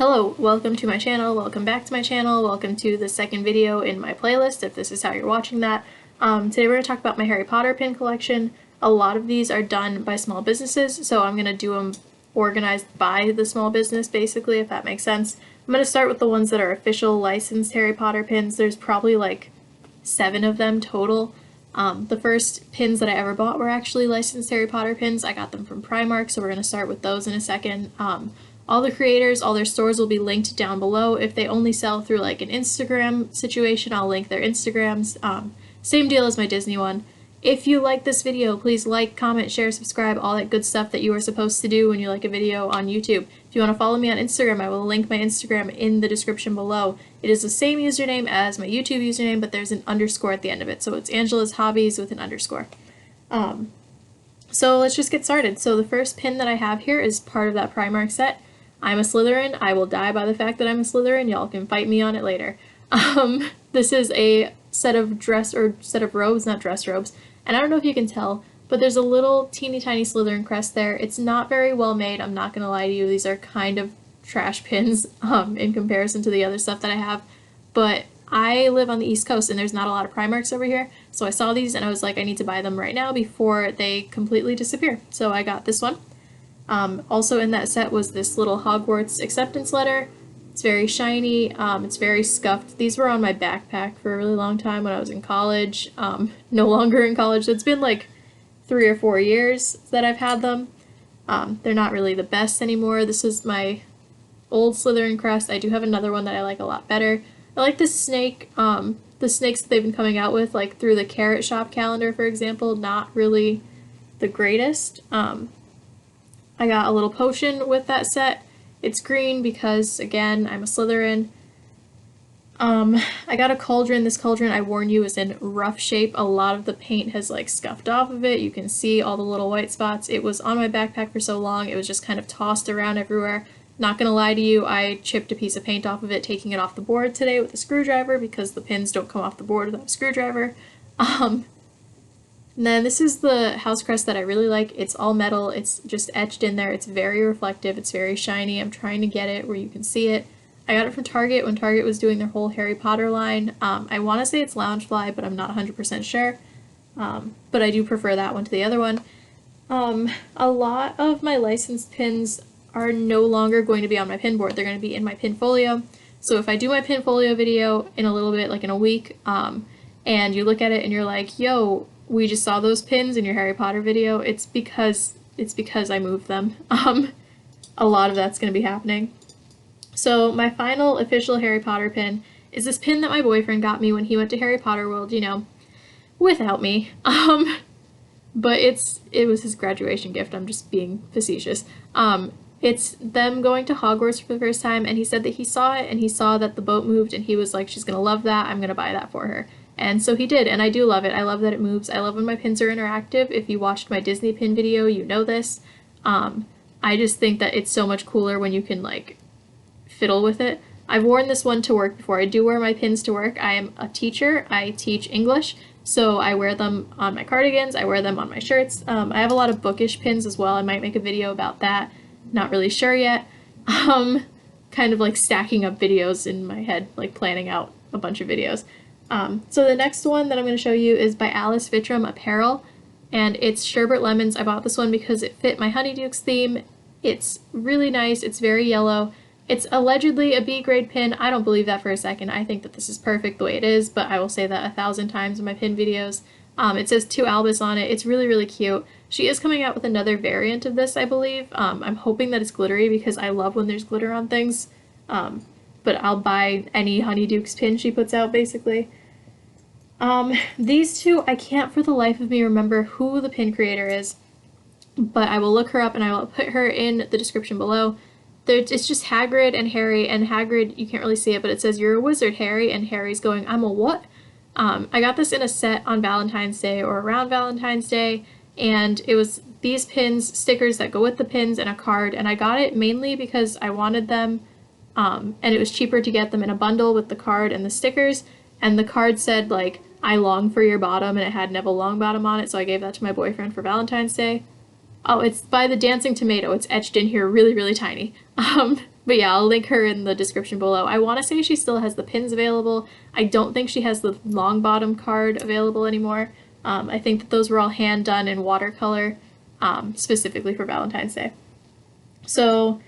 Hello, welcome to my channel, welcome back to my channel, welcome to the second video in my playlist if this is how you're watching that. Today we're going to talk about my Harry Potter pin collection. A lot of these are done by small businesses, so I'm going to do them organized by the small business basically, if that makes sense. I'm going to start with the ones that are official licensed Harry Potter pins. There's probably like 7 of them total. The first pins that I ever bought were actually licensed Harry Potter pins. I got them from Primark, so we're going to start with those in a second. All the creators, all their stores will be linked down below. If they only sell through like an Instagram situation, I'll link their Instagrams. Same deal as my Disney one. If you like this video, please like, comment, share, subscribe, all that good stuff that you are supposed to do when you like a video on YouTube. If you want to follow me on Instagram, I will link my Instagram in the description below. It is the same username as my YouTube username, but there's an underscore at the end of it. So it's Angela's Hobbies with an underscore. So let's just get started. So the first pin that I have here is part of that Primark set. I'm a Slytherin. I will die by the fact that I'm a Slytherin. Y'all can fight me on it later. This is a set of robes, not dress robes. And I don't know if you can tell, but there's a little teeny tiny Slytherin crest there. It's not very well made, I'm not gonna lie to you. These are kind of trash pins in comparison to the other stuff that I have. But I live on the East Coast and there's not a lot of Primarks over here. So I saw these and I was like, I need to buy them right now before they completely disappear. So I got this one. Also in that set was this little Hogwarts acceptance letter. It's very shiny, it's very scuffed. These were on my backpack for a really long time when I was in college. No longer in college, so it's been like 3 or 4 years that I've had them. They're not really the best anymore. This is my old Slytherin crest. I do have another one that I like a lot better. I like this snake, the snakes that they've been coming out with, like through the Carrot Shop calendar, for example, not really the greatest. I got a little potion with that set. It's green because, again, I'm a Slytherin. I got a cauldron. This cauldron, I warn you, is in rough shape. A lot of the paint has like scuffed off of it. You can see all the little white spots. It was on my backpack for so long, it was just kind of tossed around everywhere. Not gonna lie to you, I chipped a piece of paint off of it, taking it off the board today with a screwdriver because the pins don't come off the board without a screwdriver. And then this is the house crest that I really like. It's all metal, it's just etched in there, it's very reflective, it's very shiny. I'm trying to get it where you can see it. I got it from Target when Target was doing their whole Harry Potter line. I want to say it's Loungefly, but I'm not 100% sure. But I do prefer that one to the other one. A lot of my licensed pins are no longer going to be on my pin board. They're going to be in my Pinfolio. So if I do my Pinfolio video in a little bit, like in a week, and you look at it and you're like, yo, we just saw those pins in your Harry Potter video, it's because I moved them. A lot of that's going to be happening. So my final official Harry Potter pin is this pin that my boyfriend got me when he went to Harry Potter World, you know, without me. But it was his graduation gift, I'm just being facetious. It's them going to Hogwarts for the first time, and he said that he saw it and he saw that the boat moved and he was like, she's gonna love that, I'm gonna buy that for her. And so he did, and I do love it. I love that it moves. I love when my pins are interactive. If you watched my Disney pin video, you know this. I just think that it's so much cooler when you can, like, fiddle with it. I've worn this one to work before. I do wear my pins to work. I am a teacher. I teach English, so I wear them on my cardigans. I wear them on my shirts. I have a lot of bookish pins as well. I might make a video about that. Not really sure yet. Kind of like stacking up videos in my head, like planning out a bunch of videos. So the next one that I'm going to show you is by Alice Vittram Apparel, and it's Sherbet Lemons. I bought this one because it fit my Honeydukes theme. It's really nice. It's very yellow. It's allegedly a B grade pin. I don't believe that for a second. I think that this is perfect the way it is, but I will say that 1,000 times in my pin videos. It says 2 Albus on it. It's really, really cute. She is coming out with another variant of this, I believe. I'm hoping that it's glittery because I love when there's glitter on things. But I'll buy any Honeydukes pin she puts out, basically. These two, I can't for the life of me remember who the pin creator is, but I will look her up and I will put her in the description below. It's just Hagrid and Harry, and Hagrid, you can't really see it, but it says, "You're a wizard, Harry," and Harry's going, "I'm a what?" I got this in a set on Valentine's Day or around Valentine's Day, and it was these pins, stickers that go with the pins, and a card, and I got it mainly because I wanted them, and it was cheaper to get them in a bundle with the card and the stickers, and the card said, like, "I long for your bottom," and it had Neville Longbottom on it, so I gave that to my boyfriend for Valentine's Day. Oh, it's by the Dancing Tomato. It's etched in here really, really tiny. But yeah, I'll link her in the description below. I want to say she still has the pins available. I don't think she has the long bottom card available anymore. I think that those were all hand done in watercolor, specifically for Valentine's Day. So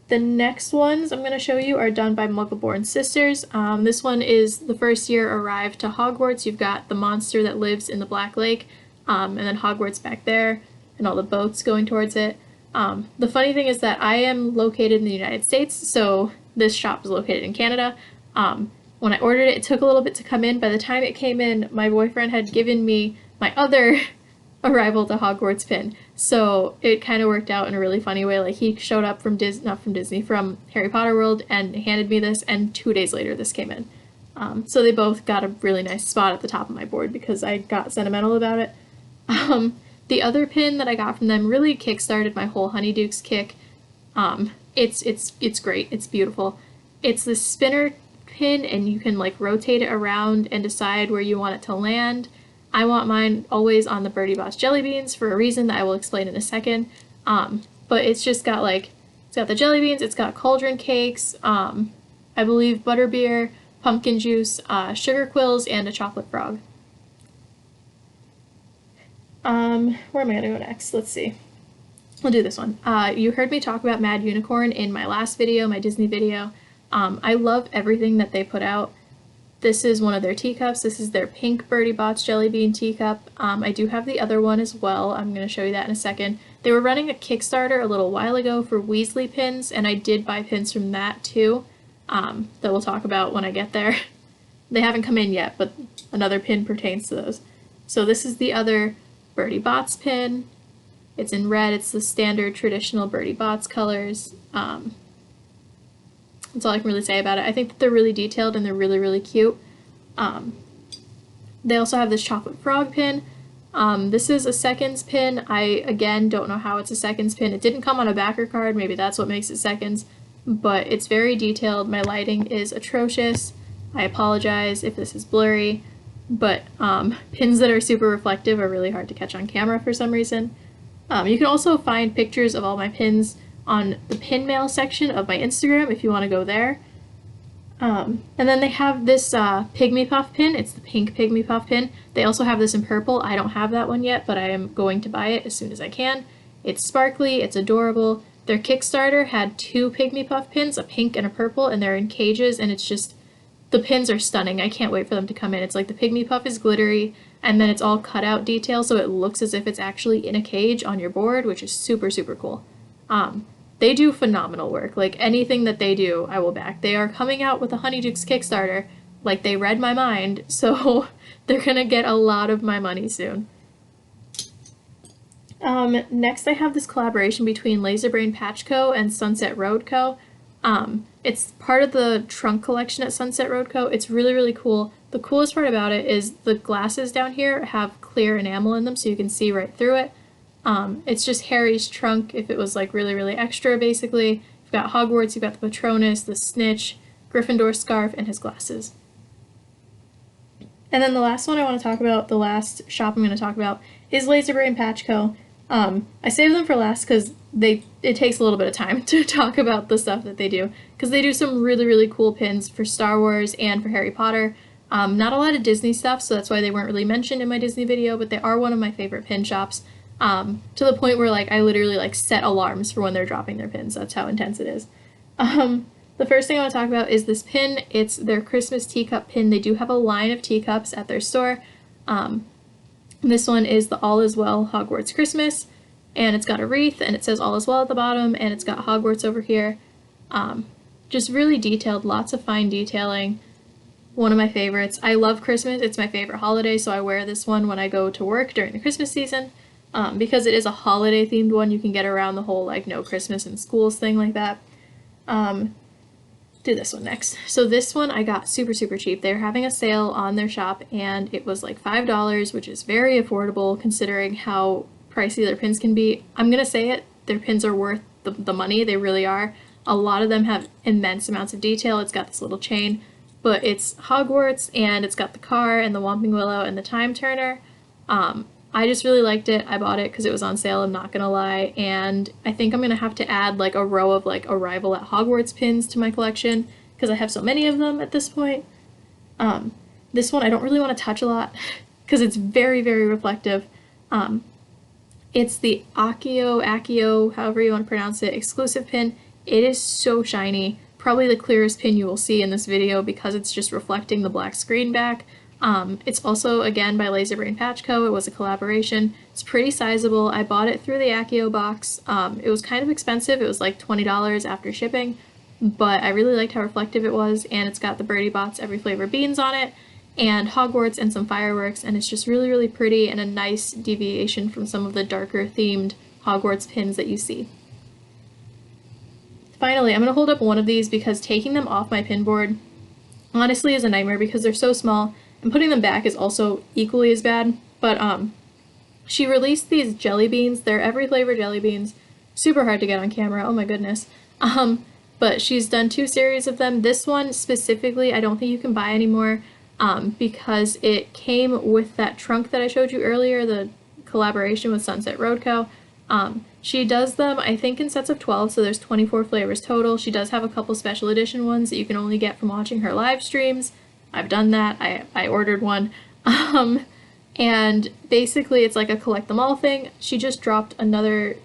the next ones I'm going to show you are done by Muggleborn Sisters. This one is the first year arrived to Hogwarts. You've got the monster that lives in the Black Lake, and then Hogwarts back there, and all the boats going towards it. The funny thing is that I am located in the United States, so this shop is located in Canada. When I ordered it, it took a little bit to come in. By the time it came in, my boyfriend had given me my other Arrival to Hogwarts pin. So it kind of worked out in a really funny way. Like, he showed up from from Harry Potter World and handed me this, and 2 days later this came in. So they both got a really nice spot at the top of my board because I got sentimental about it. The other pin that I got from them really kickstarted my whole Honeydukes kick. It's great. It's beautiful. It's the spinner pin, and you can like rotate it around and decide where you want it to land. I want mine always on the Bertie Bott's jelly beans for a reason that I will explain in a second. But it's just got like, it's got the jelly beans, it's got cauldron cakes, I believe butterbeer, pumpkin juice, sugar quills, and a chocolate frog. Where am I gonna go next? Let's see. We'll do this one. You heard me talk about Mad Unicorn in my last video, my Disney video. I love everything that they put out. This is one of their teacups. This is their pink Bertie Bott's Jelly Bean teacup. I do have the other one as well. I'm going to show you that in a second. They were running a Kickstarter a little while ago for Weasley pins, and I did buy pins from that too, that we'll talk about when I get there. They haven't come in yet, but another pin pertains to those. So this is the other Bertie Bott's pin. It's in red. It's the standard traditional Bertie Bott's colors. That's all I can really say about it. I think that they're really detailed and they're really, really cute. They also have this chocolate frog pin. This is a seconds pin. I, again, don't know how it's a seconds pin. It didn't come on a backer card. Maybe that's what makes it seconds. But it's very detailed. My lighting is atrocious. I apologize if this is blurry. But pins that are super reflective are really hard to catch on camera for some reason. You can also find pictures of all my pins on the pin mail section of my Instagram if you want to go there. And then they have this Pygmy Puff pin. It's the pink Pygmy Puff pin. They also have this in purple. I don't have that one yet, but I am going to buy it as soon as I can. It's sparkly, it's adorable. Their Kickstarter had 2 Pygmy Puff pins, a pink and a purple, and they're in cages, and it's just, the pins are stunning. I can't wait for them to come in. It's like the Pygmy Puff is glittery, and then it's all cut out detail, so it looks as if it's actually in a cage on your board, which is super, super cool. They do phenomenal work. Like, anything that they do, I will back. They are coming out with a Honeydukes Kickstarter. Like, they read my mind, so they're gonna get a lot of my money soon. Next I have this collaboration between Laserbrain Patch Co. and Sunset Road Co. It's part of the trunk collection at Sunset Road Co. It's really, really cool. The coolest part about it is the glasses down here have clear enamel in them, so you can see right through it. It's just Harry's trunk if it was like really, really extra, basically. You've got Hogwarts, you've got the Patronus, the Snitch, Gryffindor scarf, and his glasses. And then the last one I want to talk about, the last shop I'm going to talk about, is Laserbrain Patch Co. I saved them for last because it takes a little bit of time to talk about the stuff that they do, because they do some really, really cool pins for Star Wars and for Harry Potter. Not a lot of Disney stuff, so that's why they weren't really mentioned in my Disney video, but they are one of my favorite pin shops. To the point where like I literally like set alarms for when they're dropping their pins. That's how intense it is. The first thing I want to talk about is this pin. It's their Christmas teacup pin. They do have a line of teacups at their store. This one is the All Is Well Hogwarts Christmas, and it's got a wreath, and it says All Is Well at the bottom, and it's got Hogwarts over here. Just really detailed, lots of fine detailing. One of my favorites. I love Christmas. It's my favorite holiday, so I wear this one when I go to work during the Christmas season. Because it is a holiday themed one, you can get around the whole like no Christmas in schools thing like that. Do this one next. So this one I got super, super cheap. They're having a sale on their shop and it was like $5, which is very affordable considering how pricey their pins can be. I'm gonna say it, their pins are worth the money, they really are. A lot of them have immense amounts of detail. It's got this little chain, but it's Hogwarts and it's got the car and the Whomping Willow and the Time Turner. I just really liked it. I bought it because it was on sale, I'm not gonna lie, and I think I'm gonna have to add like a row of like Arrival at Hogwarts pins to my collection because I have so many of them at this point. This one I don't really want to touch a lot because it's very, very reflective. It's the Accio, however you want to pronounce it, exclusive pin. It is so shiny. Probably the clearest pin you will see in this video because it's just reflecting the black screen back. It's also, again, by Laser Brain Patch Co. It was a collaboration. It's pretty sizable. I bought it through the Accio box. It was kind of expensive. It was like $20 after shipping, but I really liked how reflective it was, and it's got the Birdie Bots Every Flavor beans on it, and Hogwarts and some fireworks, and it's just really, really pretty and a nice deviation from some of the darker themed Hogwarts pins that you see. Finally, I'm going to hold up one of these because taking them off my pin board honestly is a nightmare because they're so small, and putting them back is also equally as bad. But she released these jelly beans. They're Every Flavor jelly beans. Super hard to get on camera, oh my goodness. But she's done 2 series of them. This one specifically I don't think you can buy anymore because it came with that trunk that I showed you earlier, the collaboration with Sunset Road Co. She does them, I think, in sets of 12, so there's 24 flavors total. She does have a couple special edition ones that you can only get from watching her live streams. I've done that. I ordered one. And basically it's like a collect them all thing. She just dropped another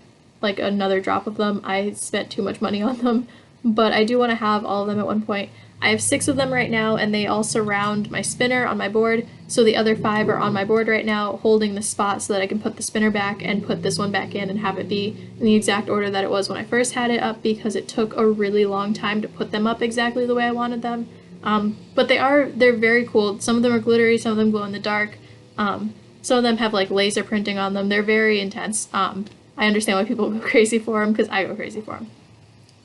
drop of them. I spent too much money on them, but I do want to have all of them at one point. I have 6 of them right now, and they all surround my spinner on my board, so the other 5 are on my board right now, holding the spot so that I can put the spinner back and put this one back in and have it be in the exact order that it was when I first had it up, because it took a really long time to put them up exactly the way I wanted them. But they're very cool. Some of them are glittery, some of them glow in the dark. Some of them have like laser printing on them. They're very intense. I understand why people go crazy for them, because I go crazy for them.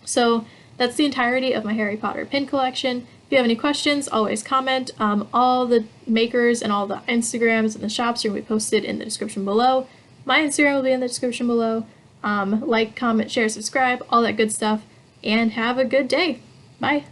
So that's the entirety of my Harry Potter pin collection. If you have any questions, always comment. All the makers and all the Instagrams and the shops are going to be posted in the description below. My Instagram will be in the description below. Like, comment, share, subscribe, all that good stuff, and have a good day. Bye!